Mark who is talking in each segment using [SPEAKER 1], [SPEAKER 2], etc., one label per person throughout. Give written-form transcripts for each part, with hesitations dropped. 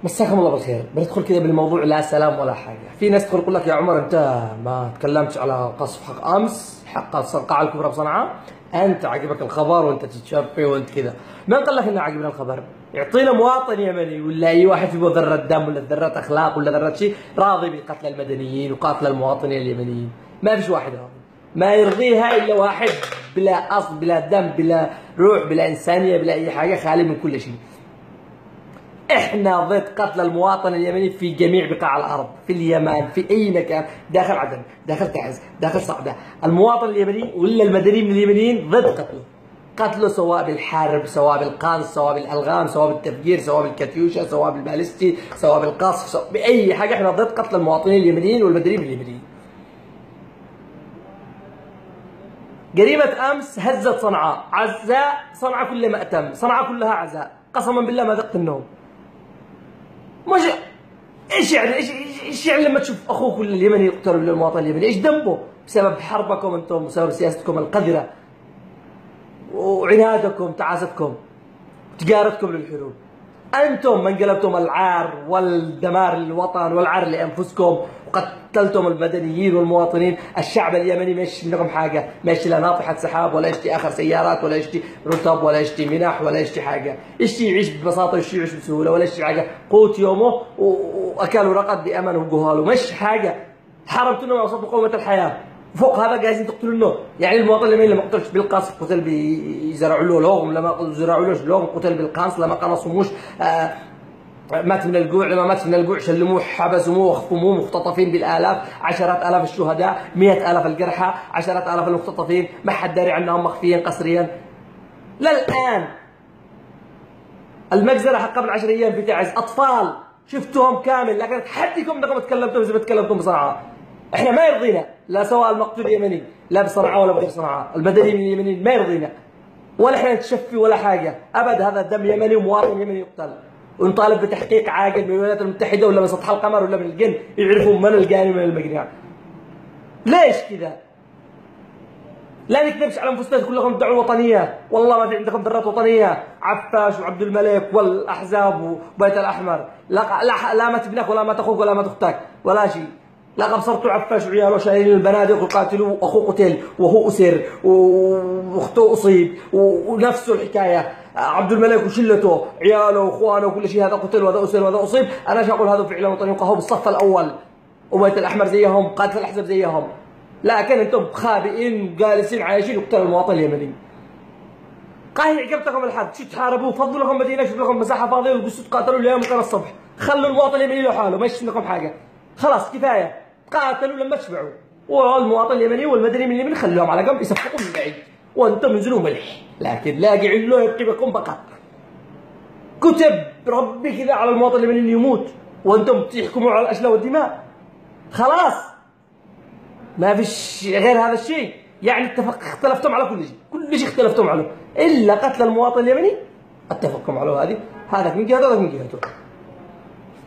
[SPEAKER 1] مساكم الله بالخير. بندخل كذا بالموضوع لا سلام ولا حاجه. في ناس تدخل يقول لك يا عمر انت ما تكلمتش على قصف حق امس، حق القاعه الكبرى بصنعاء، انت عجبك الخبر وانت تتشفي وانت كذا. من قال لك انه عجبنا الخبر؟ يعطينا مواطن يمني ولا اي واحد فيه ذره دم ولا ذره اخلاق ولا ذره شيء راضي بقتل المدنيين وقاتل المواطنين اليمنيين. ما فيش واحد راضي، ما يرضيها الا واحد بلا اصل بلا دم بلا روح بلا انسانيه بلا اي حاجه، خالي من كل شيء. احنا ضد قتل المواطن اليمني في جميع بقاع الارض، في اليمن، في اي مكان، داخل عدن، داخل تعز، داخل صعده، المواطن اليمني ولا المدني من اليمنيين ضد قتله. قتله سواء بالحرب، سواء بالقنص، سواء بالالغام، سواء بالتفجير، سواء بالكاتيوشا، سواء بالبالستي، سواء بالقصف، سواء باي حاجه. احنا ضد قتل المواطنين اليمنيين والمدنيين من اليمنيين. جريمة أمس هزت صنعاء، عزاء صنعاء كل ما أتم، صنعاء كلها عزاء، قسما بالله ما ذقت النوم. مش ايش يعني لما تشوف اخوك اليمني يقتل ولا المواطن اليمني؟ ايش ذنبه؟ بسبب حربكم انتم، بسبب سياستكم القذره وعنادكم، تعاستكم، تجارتكم للحروب. انتم من قلبتم العار والدمار للوطن والعار لانفسكم وقتلتم المدنيين والمواطنين. الشعب اليمني ما يشتي لكم حاجه، ما يشتي لا ناطحه سحاب ولا يشتي اخر سيارات ولا يشتي رتب ولا يشتي منح ولا يشتي حاجه، يشتي يعيش ببساطه، يشتي يعيش بسهوله، ولا يشتي حاجه قوت يومه واكلوا رقد بامان وقهاله، مش حاجه. حاربتونا وسط مقاومه الحياه، فوق هذا جايزين تقتلونه. يعني المواطن اليمني لما قتلش بالقصف قتل بيزرعوا له لغم، لما زرعوا له لغم قتل بالقنص، لما قنصوموش مات من الجوع، لما مات من الجوع شلموه حبسوه وخطموه مختطفين بالالاف، عشرات الاف الشهداء، 100,000 الجرحى، عشرات الاف المختطفين، ما حد داري عنهم مخفيا قسريا. للان المجزره حق قبل 10 ايام في تعز اطفال شفتهم كامل، لكن اتحديكم انكم تكلمتم زي ما تكلمتم بصنعاء. احنا ما يرضينا لا سواء المقتول اليمني لا بصنعاء ولا بغير صنعاء، المدني من اليمنيين ما يرضينا، ولا احنا نتشفي ولا حاجه ابد. هذا دم يمني ومواطن يمني يقتل، ونطالب بتحقيق عاقل من الولايات المتحده ولا من سطح القمر ولا من الجن يعرفوا من الجاني ومن المجني. ليش كذا؟ لا نكذبش على انفسنا كلكم تدعوا الوطنيه، والله ما في عندكم ذرات وطنيه. عفاش وعبد الملك والاحزاب وبيت الاحمر، لا مات ابنك ولا مات اخوك ولا مات اختك ولا شيء. لقد صرتوا عفاش وعياله شايلين البنادق وقاتلوا، واخوه قتل وهو اسر واخته اصيب ونفسه الحكايه. عبد الملك وشلته عياله واخوانه وكل شيء، هذا قتل وهذا اسر وهذا اصيب. انا ايش اقول؟ هذا فعلا وطني وقهوه بالصف الاول، وبيت الاحمر زيهم، قاده الاحزاب زيهم. لكن انتم خابئين جالسين عايشين يقتلوا المواطن اليمني. قاهي عجبتكم الحد، شو تحاربوا؟ فضلوا لكم مدينه، شوف لكم مساحه فاضيه وقصوا تقاتلوا اليوم وكان الصبح. خلوا المواطن اليمني لحاله، ما يشتم لكم حاجه. خلاص كفايه، قاتلوا لما تشبعوا. والمواطن اليمني والمدني من اليمن خلوهم على جنب يصفقوا من بعيد، وانتم انزلوا ملح. لكن لاقي علو يبقي بكم بقى. كتب ربي كذا على المواطن اليمني انه يموت، وانتم تحكموا على الاشلاء والدماء. خلاص ما فيش غير هذا الشيء. يعني اختلفتم على كل شيء، كل شيء اختلفتم عليه الا قتل المواطن اليمني. اتفقكم على هذه، هذاك من جهته وهذاك من جهته.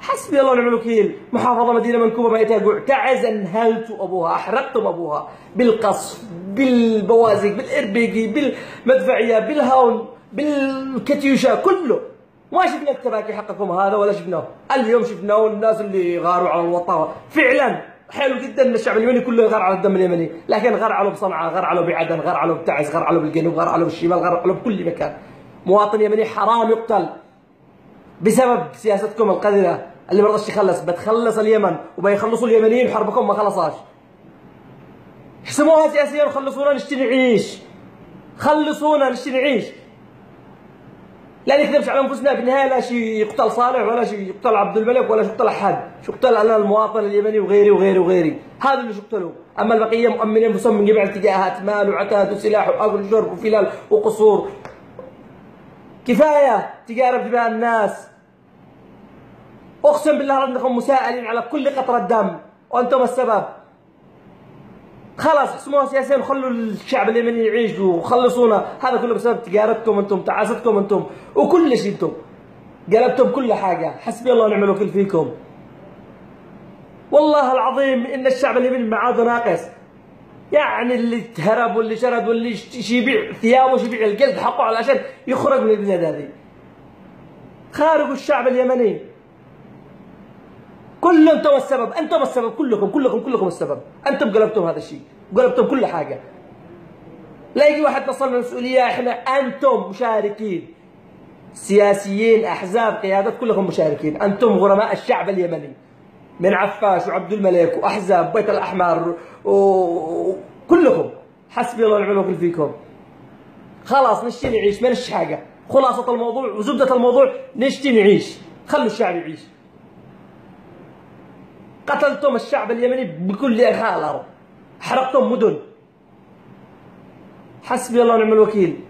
[SPEAKER 1] حسبي الله ونعم الوكيل. محافظه مدينه منكوبه ميتها جوع، تعز انهلتوا ابوها، احرقتم ابوها بالقصف، بالبوازق، بالاربيقي، بالمدفعيه، بالهاون، بالكاتيوشا، كله. ما شفنا التباكي حقكم هذا ولا شفناه. اليوم شفناه الناس اللي غاروا على الوطن. فعلا حلو جدا ان الشعب اليمني كله يغار على الدم اليمني، لكن غار على بصنعاء، غار على بعدن، غار على بتعز، غار على بالجنوب، غار على بالشمال، غار على بكل مكان. مواطن يمني حرام يقتل بسبب سياستكم القذرة اللي ما رضاش يخلص. بتخلص اليمن وبيخلصوا اليمنيين، حربكم ما خلصاش. احسموها سياسيا وخلصونا نشتي نعيش. خلصونا نشتي نعيش. لا نكذبش على انفسنا، بالنهايه لا شيء يقتل صالح ولا شيء يقتل عبد الملك ولا شيء يقتل احد، شو يقتل انا المواطن اليمني وغيري وغيري وغيري، هذا اللي يقتلوا. اما البقيه مؤمنين انفسهم من جميع الاتجاهات، مال وعتاد وسلاح واكل وشرب وفلال وقصور. كفايه تجارب دماء الناس. اقسم بالله انكم مسائلين على كل قطره دم وانتم السبب. خلاص احسموها سياسيا وخلوا الشعب اليمني يعيش وخلصونا. هذا كله بسبب تجارتكم انتم، تعاستكم انتم، وكل شيء انتم قلبتم كل حاجه. حسبي الله ونعم الوكيل فيكم. والله العظيم ان الشعب اليمني ما عاد ناقص. يعني اللي هرب واللي شرد واللي يبيع ثيابه ويبيع الجلد حقه علشان يخرج من البلاد هذه. خارجوا الشعب اليمني. كل انتم السبب، انتم السبب، كلكم السبب. انتم قلبتم هذا الشيء، قلبتم كل حاجه. لا يجي واحد تصل المسؤوليه، احنا انتم مشاركين، سياسيين، احزاب، قيادات، كلكم مشاركين. انتم غرماء الشعب اليمني من عفاش وعبد الملك واحزاب بيت الاحمر وكلكم. حسبي الله ونعم الوكيل فيكم. خلاص نشتي نعيش، ما نشتي حاجه. خلاصه الموضوع وزبده الموضوع، نشتي نعيش، خلوا الشعب يعيش. قتلتم الشعب اليمني بكل انحاء الارض، حرقتم مدن. حسبي الله ونعم الوكيل.